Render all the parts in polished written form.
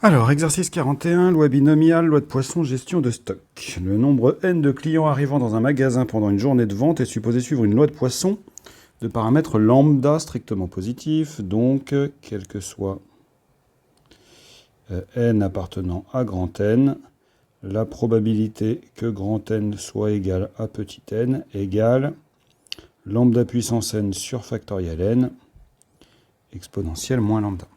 Alors, exercice 41, loi binomiale, loi de Poisson, gestion de stock. Le nombre n de clients arrivant dans un magasin pendant une journée de vente est supposé suivre une loi de Poisson de paramètres lambda strictement positifs, donc quel que soit n appartenant à grand N, la probabilité que grand N soit égal à petit n égale lambda puissance n sur factoriel n exponentielle moins lambda.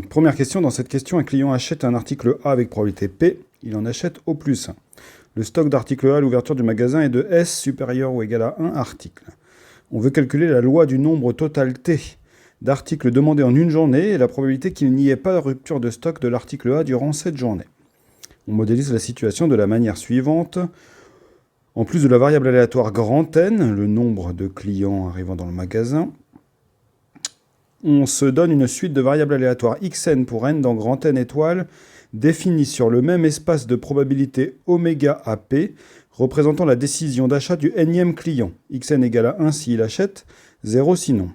Première question, dans cette question, un client achète un article A avec probabilité P, il en achète au plus 1. Le stock d'article A à l'ouverture du magasin est de S supérieur ou égal à 1 article. On veut calculer la loi du nombre total T d'articles demandés en une journée et la probabilité qu'il n'y ait pas de rupture de stock de l'article A durant cette journée. On modélise la situation de la manière suivante. En plus de la variable aléatoire grand N, le nombre de clients arrivant dans le magasin, on se donne une suite de variables aléatoires xn pour n dans grand N étoile, définies sur le même espace de probabilité oméga AP, représentant la décision d'achat du nème client. Xn égale à 1 s'il achète, 0 sinon.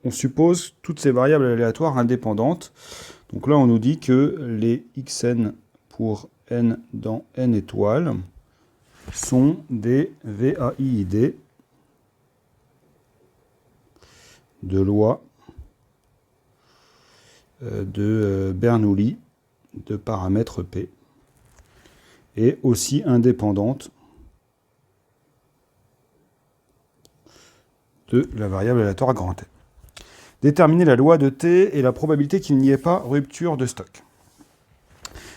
On suppose toutes ces variables aléatoires indépendantes. Donc là, on nous dit que les xn pour n dans n étoile sont des VAIID de loi de Bernoulli de paramètre P et aussi indépendante de la variable aléatoire grand N. Déterminer la loi de T et la probabilité qu'il n'y ait pas rupture de stock.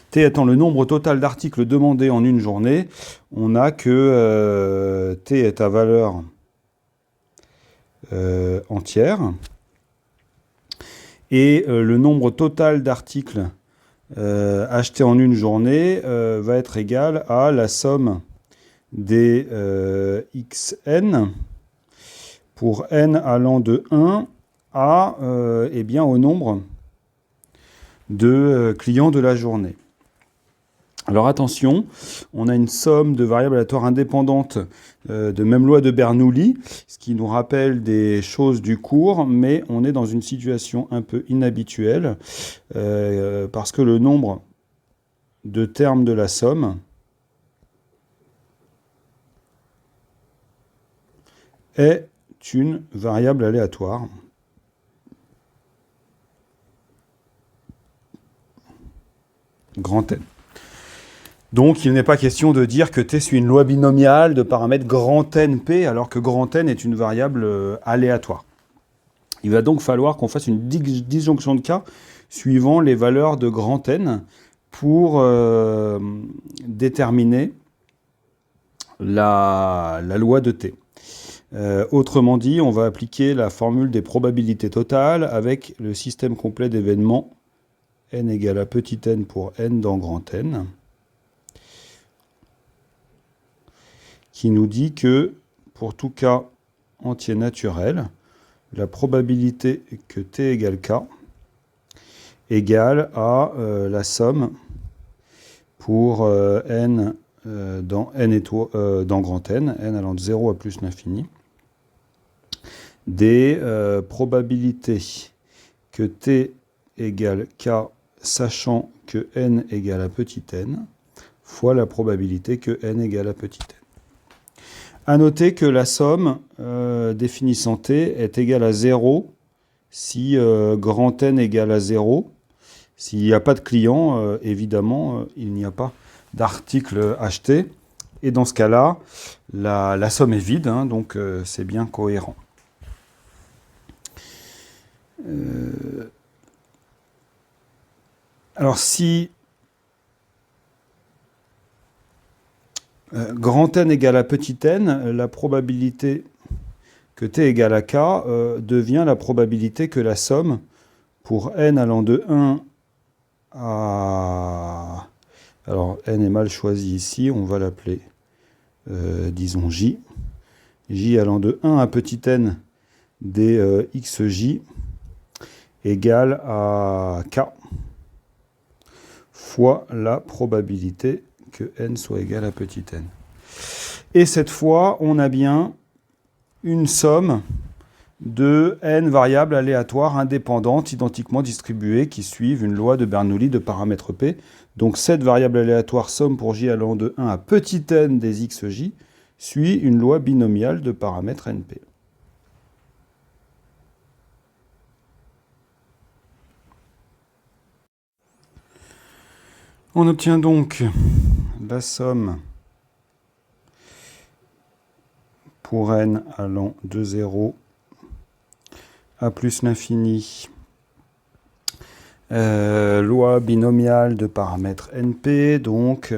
T étant le nombre total d'articles demandés en une journée, on a que T est à valeur entière. Et le nombre total d'articles achetés en une journée va être égal à la somme des xn pour n allant de 1 à au nombre de clients de la journée. Alors attention, on a une somme de variables aléatoires indépendantes de même loi de Bernoulli, ce qui nous rappelle des choses du cours, mais on est dans une situation un peu inhabituelle parce que le nombre de termes de la somme est une variable aléatoire. Grand N. Donc, il n'est pas question de dire que T suit une loi binomiale de paramètres grand NP, alors que grand N est une variable aléatoire. Il va donc falloir qu'on fasse une disjonction de cas suivant les valeurs de grand N pour déterminer la loi de T. Autrement dit, on va appliquer la formule des probabilités totales avec le système complet d'événements n égale à petit n pour n dans grand N, qui nous dit que, pour tout cas entier naturel, la probabilité que t égale k égale à la somme pour n dans grand N, n allant de 0 à plus l'infini, des probabilités que t égale k, sachant que n égale à petit n, fois la probabilité que n égale à petit n. À noter que la somme définissant t est égale à 0 si grand N égale à 0. S'il n'y a pas de client, évidemment, il n'y a pas d'article acheté. Et dans ce cas-là, la somme est vide, hein, donc c'est bien cohérent. Alors si grand N égale à petit n, la probabilité que t égale à k devient la probabilité que la somme pour n allant de 1 à... Alors n est mal choisi ici, on va l'appeler, disons j. J allant de 1 à petit n des xj égale à k fois la probabilité que n soit égal à petit n. Et cette fois, on a bien une somme de n variables aléatoires indépendantes identiquement distribuées qui suivent une loi de Bernoulli de paramètre P. Donc cette variable aléatoire somme pour j allant de 1 à petit n des xj suit une loi binomiale de paramètre np. On obtient donc la somme pour n allant de 0 à plus l'infini, loi binomiale de paramètre np, donc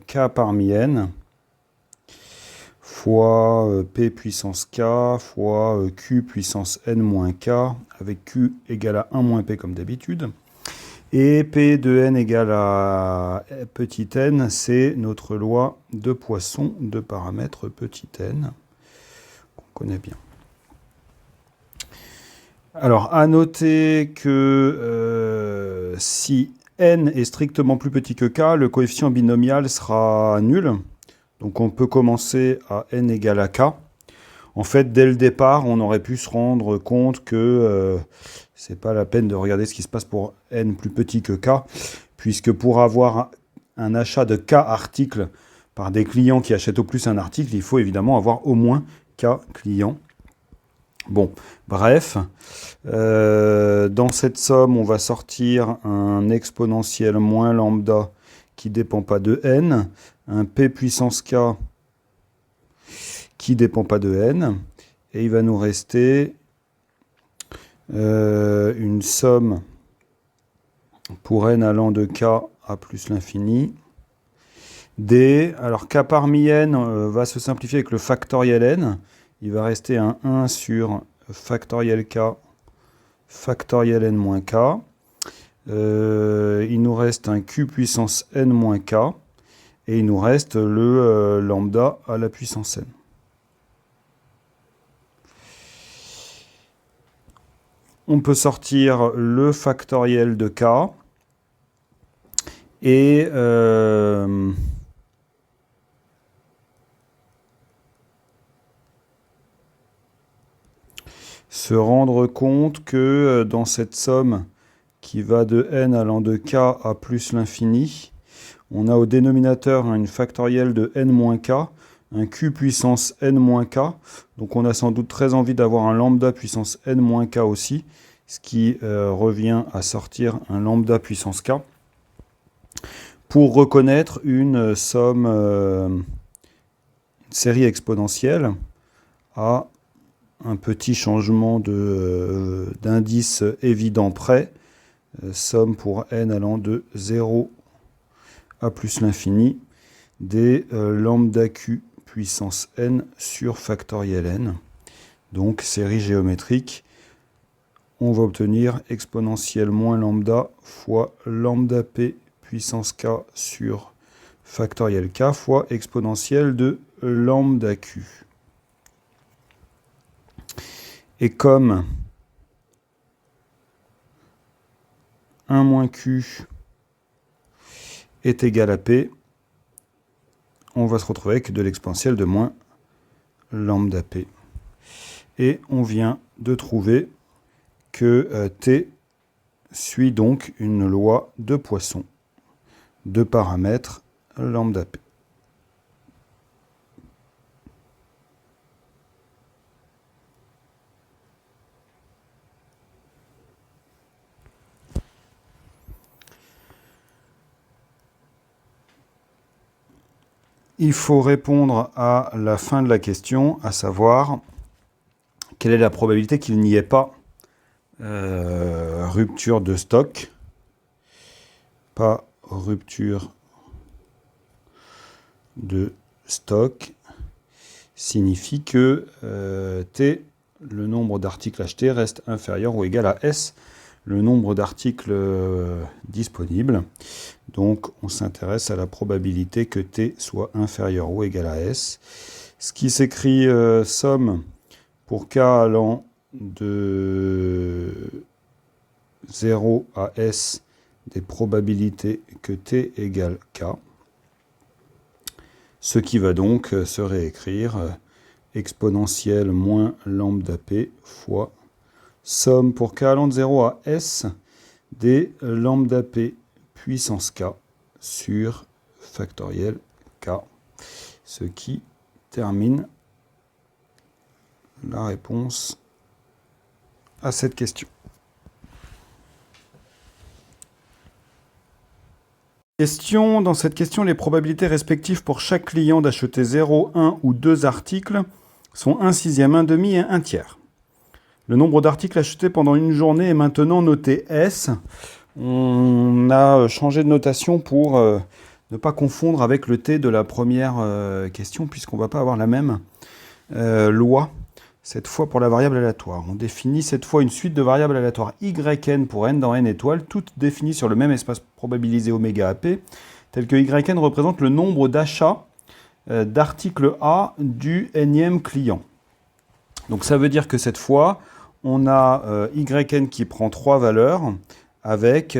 k parmi n, fois p puissance k, fois q puissance n moins k, avec q égale à 1 moins p comme d'habitude. Et p de n égale à petit n, c'est notre loi de Poisson de paramètre petit n, qu'on connaît bien. Alors, à noter que si n est strictement plus petit que k, le coefficient binomial sera nul. Donc, on peut commencer à n égale à k. En fait, dès le départ, on aurait pu se rendre compte que c'est pas la peine de regarder ce qui se passe pour n plus petit que k, puisque pour avoir un achat de k articles par des clients qui achètent au plus un article, il faut évidemment avoir au moins k clients. Bon, bref, dans cette somme, on va sortir un exponentiel moins lambda qui ne dépend pas de n, un p puissance k qui ne dépend pas de n, et il va nous rester une somme pour n allant de k à plus l'infini, d, alors k parmi n va se simplifier avec le factoriel n, il va rester un 1 sur factoriel k, factoriel n moins k, il nous reste un q puissance n moins k, et il nous reste le lambda à la puissance n. On peut sortir le factoriel de k et se rendre compte que dans cette somme qui va de n allant de k à plus l'infini, on a au dénominateur une factorielle de n moins k, un q puissance n moins k, donc on a sans doute très envie d'avoir un lambda puissance n moins k aussi, ce qui revient à sortir un lambda puissance k, pour reconnaître une somme, une série exponentielle à un petit changement d'indice évident près, somme pour n allant de 0 à plus l'infini, des lambda q puissance n sur factoriel n. Donc, série géométrique, on va obtenir exponentielle moins lambda fois lambda p puissance k sur factoriel k fois exponentielle de lambda q. Et comme 1 moins q est égal à p, on va se retrouver avec de l'exponentielle de moins lambda p. Et on vient de trouver que t suit donc une loi de Poisson de paramètre lambda p. Il faut répondre à la fin de la question, à savoir quelle est la probabilité qu'il n'y ait pas rupture de stock, pas rupture de stock, signifie que T, le nombre d'articles achetés, reste inférieur ou égal à S, le nombre d'articles disponibles. Donc, on s'intéresse à la probabilité que T soit inférieur ou égal à S. Ce qui s'écrit somme pour K allant de 0 à S des probabilités que T égale K. Ce qui va donc se réécrire exponentielle moins lambda p fois somme pour k allant de 0 à s des lambda p puissance k sur factoriel k, ce qui termine la réponse à cette question. Dans cette question, les probabilités respectives pour chaque client d'acheter 0, 1 ou 2 articles sont 1/6, 1/2 et 1/3. Le nombre d'articles achetés pendant une journée est maintenant noté S. On a changé de notation pour ne pas confondre avec le T de la première question, puisqu'on ne va pas avoir la même loi, cette fois pour la variable aléatoire. On définit cette fois une suite de variables aléatoires yn pour n dans n étoiles, toutes définies sur le même espace probabilisé oméga AP, tel que yn représente le nombre d'achats d'articles A du nème client. Donc ça veut dire que cette fois, on a yn qui prend 3 valeurs, avec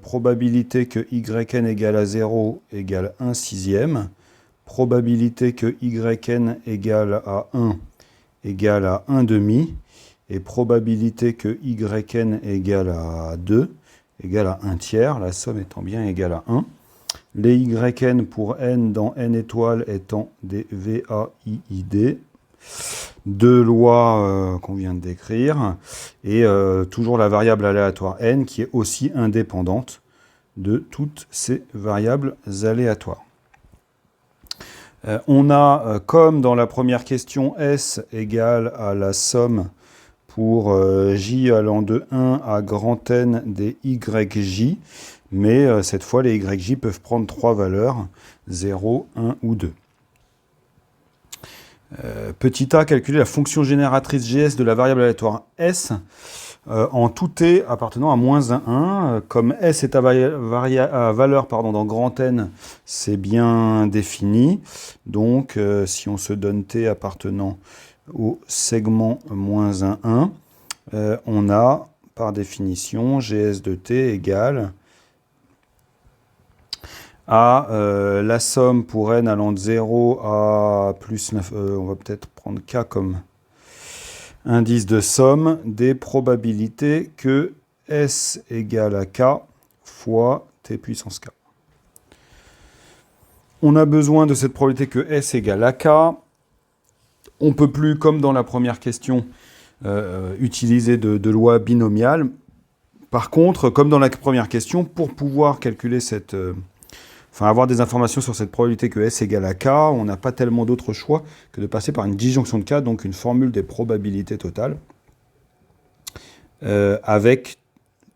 probabilité que yn égale à 0 égale 1/6, probabilité que yn égale à 1 égale à 1/2, et probabilité que yn égale à 2 égale à 1/3, la somme étant bien égale à 1. Les yn pour n dans n étoiles étant des VAIID, deux lois qu'on vient de décrire, et toujours la variable aléatoire n qui est aussi indépendante de toutes ces variables aléatoires. On a, comme dans la première question, S égale à la somme pour j allant de 1 à grand N des YJ, mais cette fois les YJ peuvent prendre 3 valeurs, 0, 1 ou 2. Petit a, calculer la fonction génératrice GS de la variable aléatoire S en tout t appartenant à moins 1. Comme S est à valeur dans grand N, c'est bien défini. Donc, si on se donne t appartenant au segment moins 1, on a, par définition, GS de t égale à la somme pour n allant de 0 à plus 9, on va peut-être prendre k comme indice de somme des probabilités que S égale à K fois T puissance K. On a besoin de cette probabilité que S égale à K. On ne peut plus, comme dans la première question, utiliser de loi binomiale. Par contre, comme dans la première question, pour pouvoir calculer cette... avoir des informations sur cette probabilité que S égale à K, on n'a pas tellement d'autre choix que de passer par une disjonction de K, donc une formule des probabilités totales, avec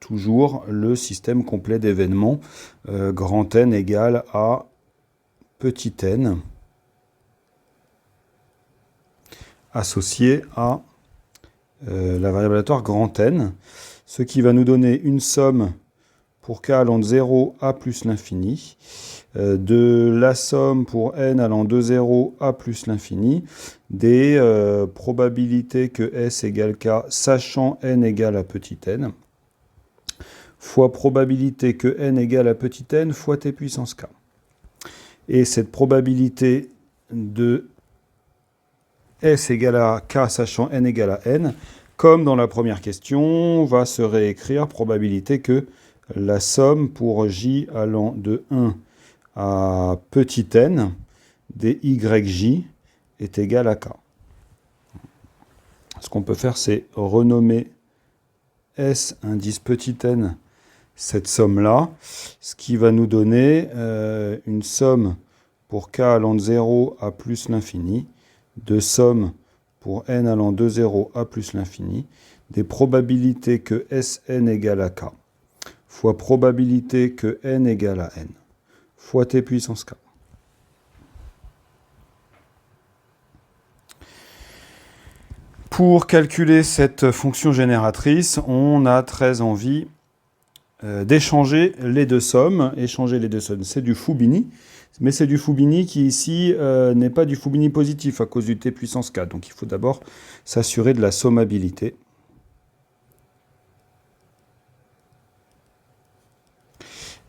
toujours le système complet d'événements, grand N égale à petit n, associé à la variable aléatoire grand N, ce qui va nous donner une somme pour k allant de 0 à plus l'infini, de la somme pour n allant de 0 à plus l'infini, des probabilités que S égale K, sachant n égale à petit n, fois probabilité que n égale à petit n fois t puissance K. Et cette probabilité de S égale à K, sachant n égale à n, comme dans la première question, va se réécrire probabilité que la somme pour j allant de 1 à petit n des YJ est égale à K. Ce qu'on peut faire, c'est renommer S indice petit n cette somme-là, ce qui va nous donner une somme pour k allant de 0 à plus l'infini, de somme pour n allant de 0 à plus l'infini, des probabilités que Sn égale à K, fois probabilité que n égale à n, fois t puissance K. Pour calculer cette fonction génératrice, on a très envie d'échanger les deux sommes. Échanger les deux sommes, c'est du Fubini, mais c'est du Fubini qui ici n'est pas du Fubini positif à cause du t puissance k. Donc il faut d'abord s'assurer de la sommabilité.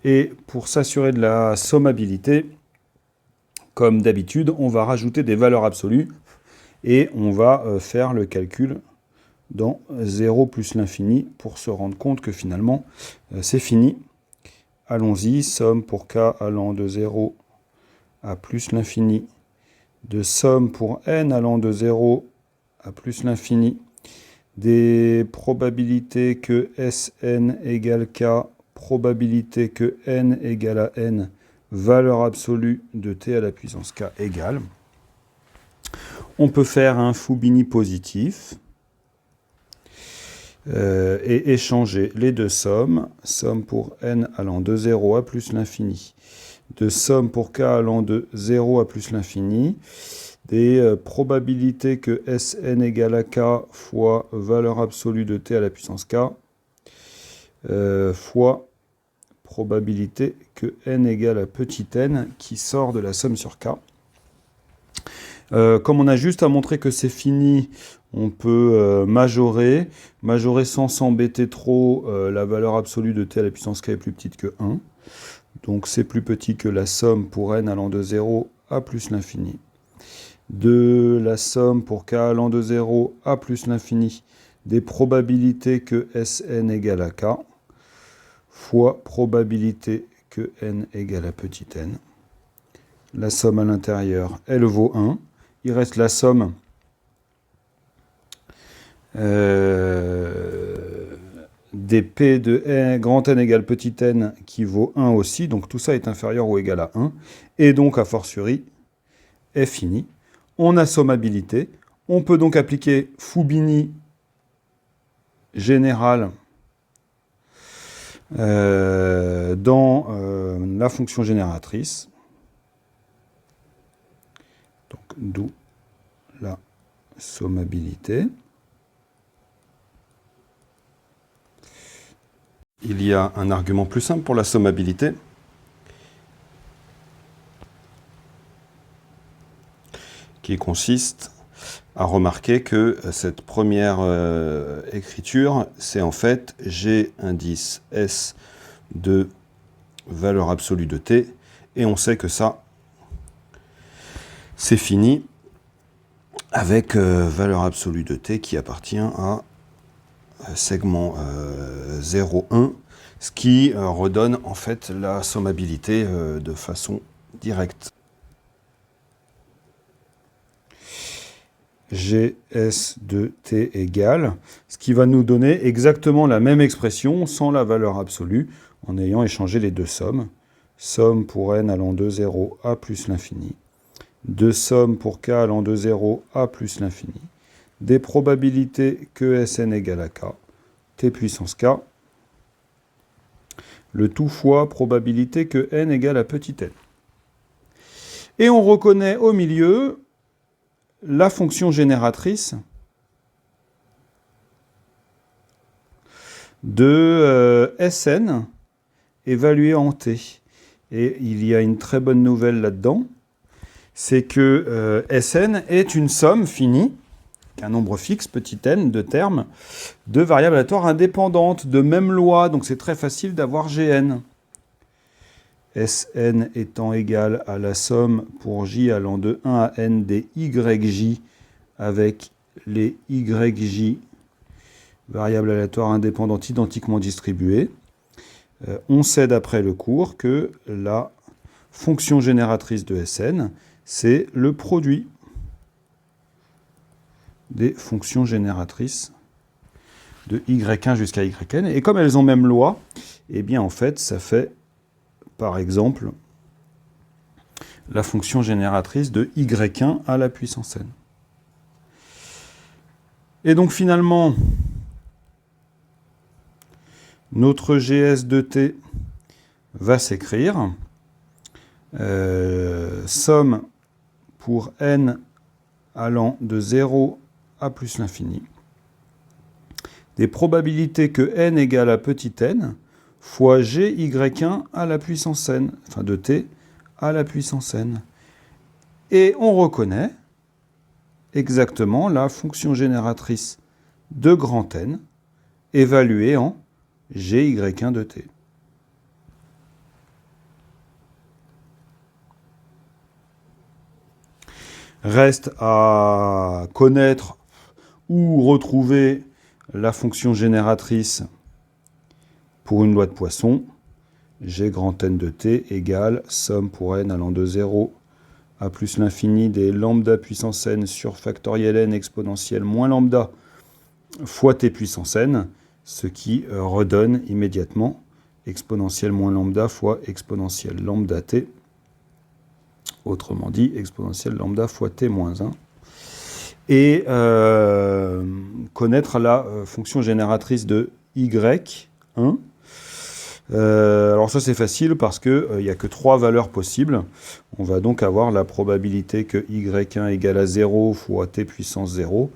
Et pour s'assurer de la sommabilité, comme d'habitude, on va rajouter des valeurs absolues. Et on va faire le calcul dans 0 plus l'infini pour se rendre compte que finalement, c'est fini. Allons-y, somme pour k allant de 0 à plus l'infini, de somme pour n allant de 0 à plus l'infini, des probabilités que Sn égale k, probabilité que n égale à n, valeur absolue de t à la puissance k égale. On peut faire un Fubini positif et échanger les deux sommes. Somme pour n allant de 0 à plus l'infini, de somme pour k allant de 0 à plus l'infini, des probabilités que Sn égale à k fois valeur absolue de t à la puissance k, fois probabilité que n égale à petit n qui sort de la somme sur k. Comme on a juste à montrer que c'est fini, on peut majorer sans s'embêter trop. La valeur absolue de t à la puissance k est plus petite que 1. Donc c'est plus petit que la somme pour n allant de 0 à plus l'infini. De la somme pour k allant de 0 à plus l'infini des probabilités que Sn égale à k fois probabilité que n égale à petit n. La somme à l'intérieur, elle vaut 1. Il reste la somme des P de n, grand N égale petit n qui vaut 1 aussi. Donc tout ça est inférieur ou égal à 1. Et donc, a fortiori, est fini. On a sommabilité. On peut donc appliquer Fubini général dans la fonction génératrice. Donc, d'où la sommabilité. Il y a un argument plus simple pour la sommabilité, qui consiste à remarquer que cette première écriture, c'est en fait G indice S de valeur absolue de t, et on sait que ça, c'est fini avec valeur absolue de t qui appartient à segment 0,1, ce qui redonne en fait la sommabilité de façon directe. GS de t égale, ce qui va nous donner exactement la même expression sans la valeur absolue, en ayant échangé les deux sommes. Somme pour n allant de 0 à plus l'infini, de somme pour k allant de 0 à plus l'infini, des probabilités que Sn égale à k, t puissance k, le tout fois probabilité que n égale à petit n. Et on reconnaît au milieu la fonction génératrice de Sn évaluée en t. Et il y a une très bonne nouvelle là-dedans, c'est que Sn est une somme finie, un nombre fixe, petit n, de termes, de variables aléatoires indépendantes, de même loi, donc c'est très facile d'avoir Gn. Sn étant égal à la somme pour j allant de 1 à n des yj avec les yj variables aléatoires indépendantes identiquement distribuées. On sait d'après le cours que la fonction génératrice de Sn, c'est le produit des fonctions génératrices de y1 jusqu'à yn. Et comme elles ont même loi, eh bien en fait, ça fait par exemple la fonction génératrice de y1 à la puissance n. Et donc finalement, notre GS de t va s'écrire somme pour n allant de 0 à plus l'infini, des probabilités que n égale à petit n, fois gy1 à la puissance n, enfin de t à la puissance n. Et on reconnaît exactement la fonction génératrice de grand N, évaluée en gy1 de t. Reste à connaître ou retrouver la fonction génératrice pour une loi de Poisson. G grand N de t égale somme pour n allant de 0 à plus l'infini des lambda puissance n sur factoriel n exponentielle moins lambda fois t puissance n, ce qui redonne immédiatement exponentielle moins lambda fois exponentielle lambda t, autrement dit exponentielle lambda fois t moins 1, et connaître la fonction génératrice de y1. Alors ça c'est facile parce qu'il n'y a que 3 valeurs possibles. On va donc avoir la probabilité que y1 égale à 0 fois t puissance 0,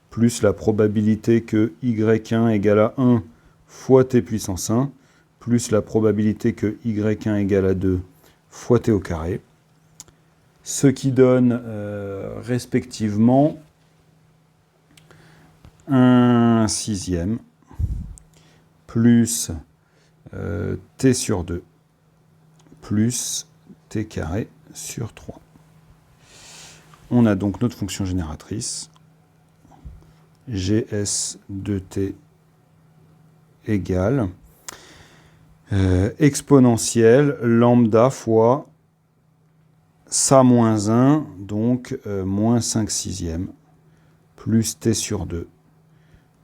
plus la probabilité que y1 égale à 1 fois t puissance 1, plus la probabilité que y1 égale à 2 fois t au carré, ce qui donne respectivement 1/6 plus t sur 2 plus t carré sur 3. On a donc notre fonction génératrice gs de t égale exponentielle lambda fois ça moins 1, donc moins 5/6 plus t sur 2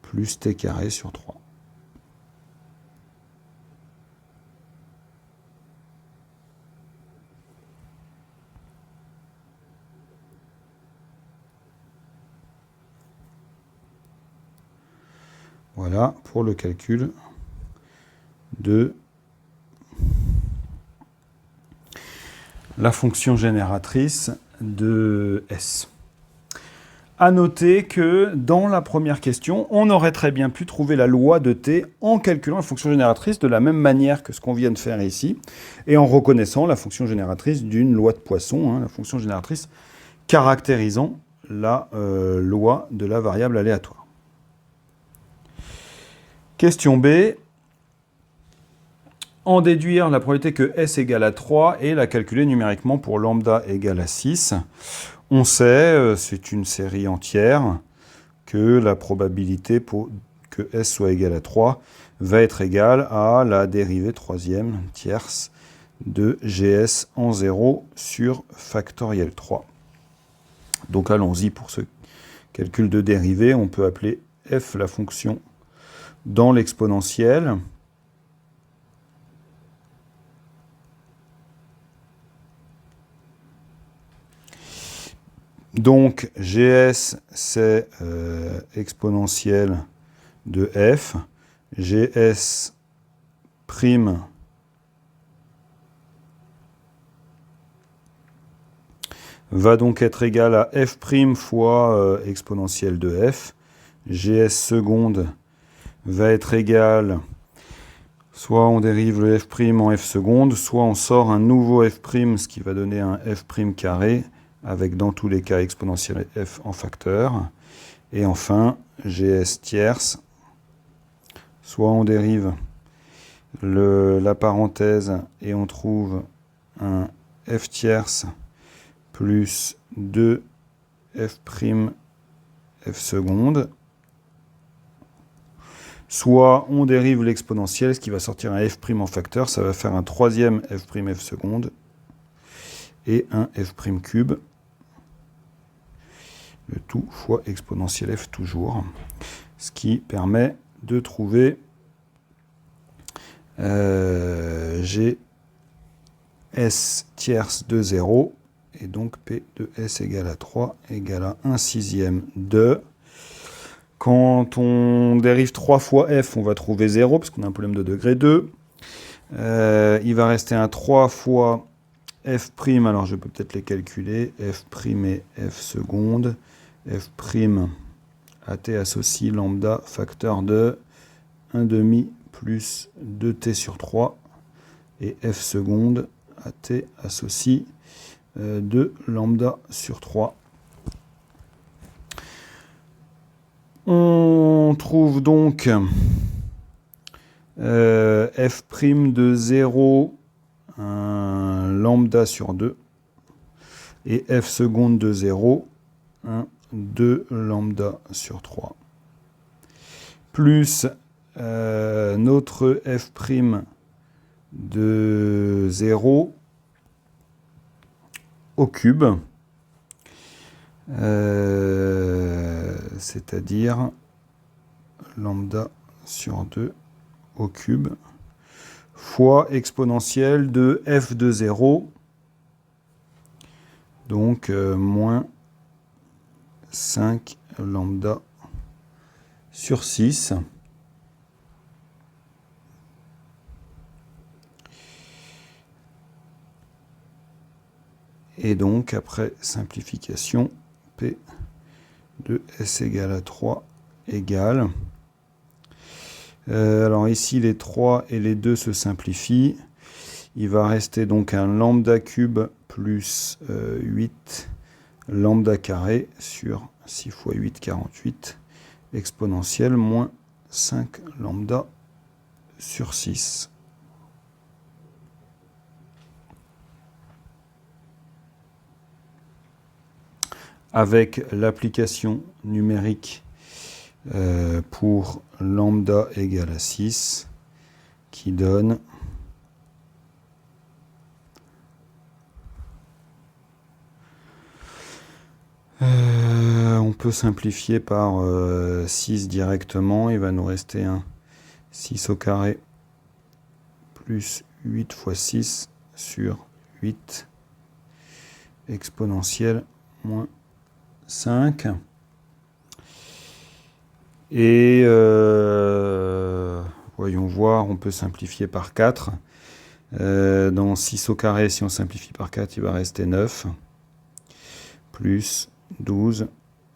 plus t carré sur 3. Voilà pour le calcul de la fonction génératrice de S. À noter que dans la première question, on aurait très bien pu trouver la loi de t en calculant la fonction génératrice de la même manière que ce qu'on vient de faire ici, et en reconnaissant la fonction génératrice d'une loi de Poisson, la fonction génératrice caractérisant la loi de la variable aléatoire. Question B. En déduire la probabilité que S égale à 3 et la calculer numériquement pour lambda égale à 6. On sait, c'est une série entière, que la probabilité pour que S soit égal à 3 va être égale à la dérivée troisième tierce de GS en 0 sur factoriel 3. Donc allons-y pour ce calcul de dérivée. On peut appeler F la fonction dans l'exponentielle. Donc GS c'est exponentielle de F. GS prime va donc être égal à F prime fois exponentielle de F. GS seconde va être égal, soit on dérive le f' en f seconde, soit on sort un nouveau f', ce qui va donner un f' carré, avec dans tous les cas exponentielle f en facteur. Et enfin, gs tierce, soit on dérive la parenthèse et on trouve un f tierce plus 2 f' f seconde, soit on dérive l'exponentielle, ce qui va sortir un f' en facteur, ça va faire un troisième f' f seconde et un f' cube, le tout fois exponentielle f toujours, ce qui permet de trouver g s tierce de 0, et donc p de s égale à 3 égale à 1/6 de... Quand on dérive 3 fois f, on va trouver 0, parce qu'on a un problème de degré 2. Il va rester un 3 fois f', alors je peux peut-être les calculer, f' et f seconde, f' à t associe lambda facteur de 1/2 plus 2t sur 3, et f seconde à t associe 2 lambda sur 3. On trouve donc f' de 0, un lambda sur 2. et f seconde de 0, 1, 2 lambda sur 3, plus notre f' de 0 au cube, c'est-à-dire lambda sur 2 au cube, fois exponentielle de f de 0, donc moins 5 lambda sur 6. Et donc, après simplification, P de S égale à 3 égale. Alors ici, les 3 et les 2 se simplifient. Il va rester donc un lambda cube plus 8 lambda carré sur 6 fois 8, 48, exponentielle moins 5 lambda sur 6. Avec l'application numérique pour lambda égale à 6, qui donne on peut simplifier par 6 directement. Il va nous rester un 6 au carré plus 8 fois 6 sur 8 exponentielle moins 5. Et voyons voir, on peut simplifier par 4. Dans 6 au carré, si on simplifie par 4, il va rester 9. Plus 12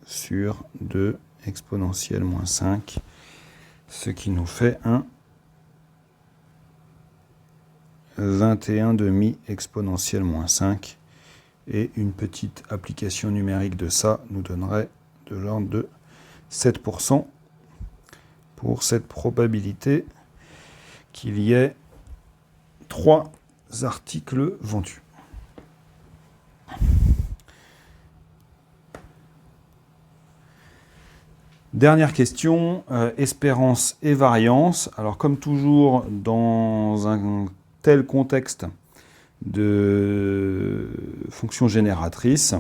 sur 2 exponentielle moins 5. Ce qui nous fait un 21 demi exponentielle moins 5. Et une petite application numérique de ça nous donnerait de l'ordre de 7% pour cette probabilité qu'il y ait 3 articles vendus. Dernière question, espérance et variance. Alors comme toujours dans un tel contexte de fonction génératrice,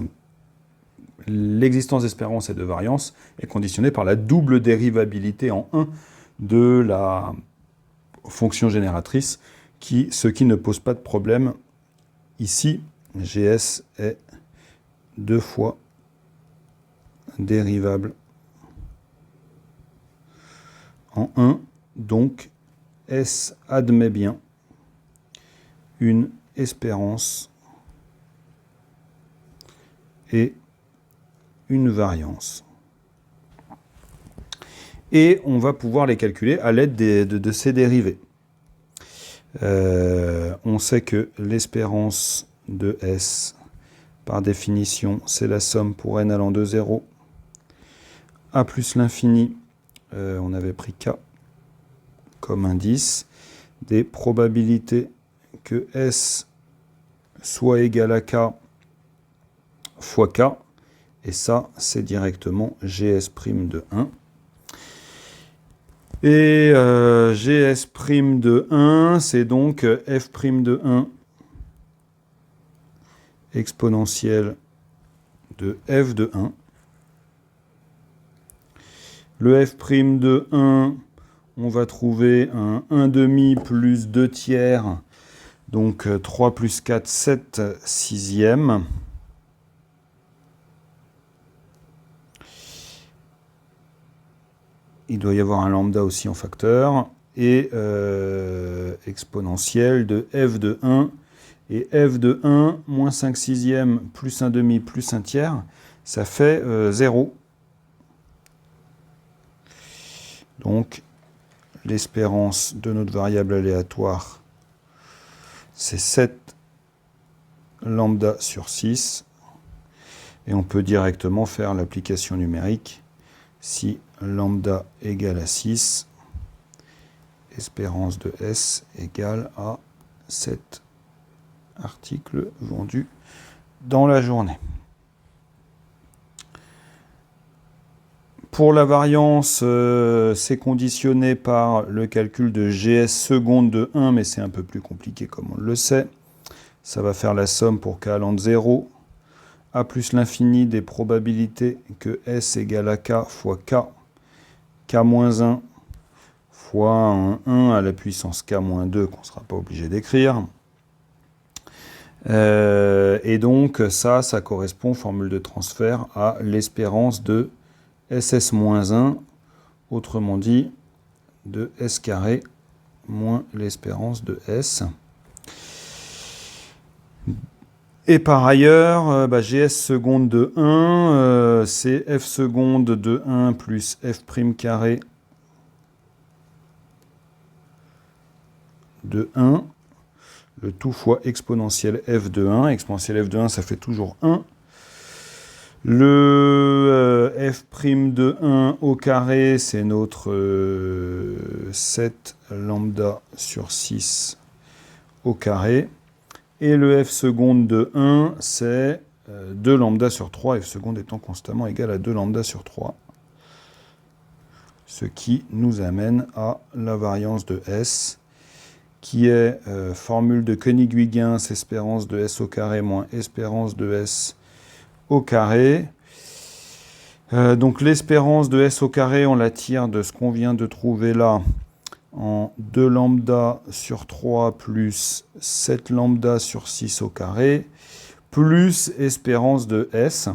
l'existence d'espérance et de variance est conditionnée par la double dérivabilité en 1 de la fonction génératrice, ce qui ne pose pas de problème. Ici, GS est 2 fois dérivable en 1, donc S admet bien une espérance et une variance. Et on va pouvoir les calculer à l'aide de ces dérivés. On sait que l'espérance de S, par définition, c'est la somme pour n allant de 0 à plus l'infini, on avait pris K comme indice, des probabilités que S soit égal à K fois K, et ça, c'est directement GS' de 1. Et GS' de 1, c'est donc F' de 1 exponentielle de F de 1. Le F' de 1, on va trouver un 1 demi plus 2 tiers, donc 3 plus 4, 7 sixièmes. Il doit y avoir un lambda aussi en facteur, et exponentielle de F de 1, et F de 1 moins 5 sixièmes plus 1 demi plus 1 tiers, ça fait 0. Donc, l'espérance de notre variable aléatoire, c'est 7 lambda sur 6. Et on peut directement faire l'application numérique. Si lambda égale à 6, espérance de S égale à 7 articles vendus dans la journée. Pour la variance, c'est conditionné par le calcul de GS seconde de 1, mais c'est un peu plus compliqué comme on le sait. Ça va faire la somme pour k allant de 0, a plus l'infini des probabilités que S égale à K fois K moins 1 fois un 1 à la puissance K moins 2, qu'on ne sera pas obligé d'écrire. Et donc ça correspond, formule de transfert, à l'espérance de SS-1, autrement dit, de S carré moins l'espérance de S. Et par ailleurs, GS seconde de 1, c'est F seconde de 1 plus F prime carré de 1, le tout fois exponentielle F de 1. Exponentielle F de 1, ça fait toujours 1. Le F' de 1 au carré, c'est notre 7 lambda sur 6 au carré. Et le F seconde de 1, c'est 2 lambda sur 3, F seconde étant constamment égal à 2 lambda sur 3. Ce qui nous amène à la variance de S, qui est formule de Koenig-Huygens, espérance de S au carré moins espérance de S au carré. Donc l'espérance de S au carré, on la tire de ce qu'on vient de trouver là, en 2 lambda sur 3 plus 7 lambda sur 6 au carré, plus espérance de S.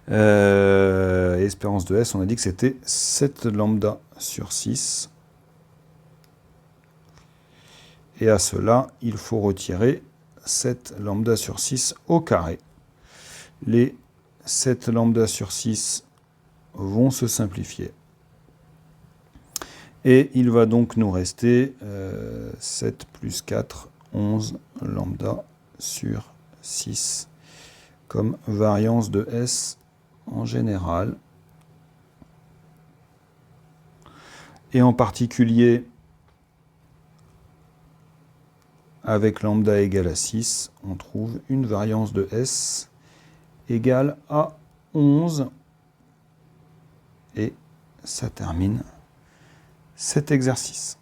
Espérance de S, on a dit que c'était 7 lambda sur 6. Et à cela, il faut retirer 7 lambda sur 6 au carré. Les 7 lambda sur 6 vont se simplifier. Et il va donc nous rester 7 plus 4, 11 lambda sur 6 comme variance de S en général. Et en particulier, avec lambda égale à 6, on trouve une variance de S égale à 11. Et ça termine cet exercice.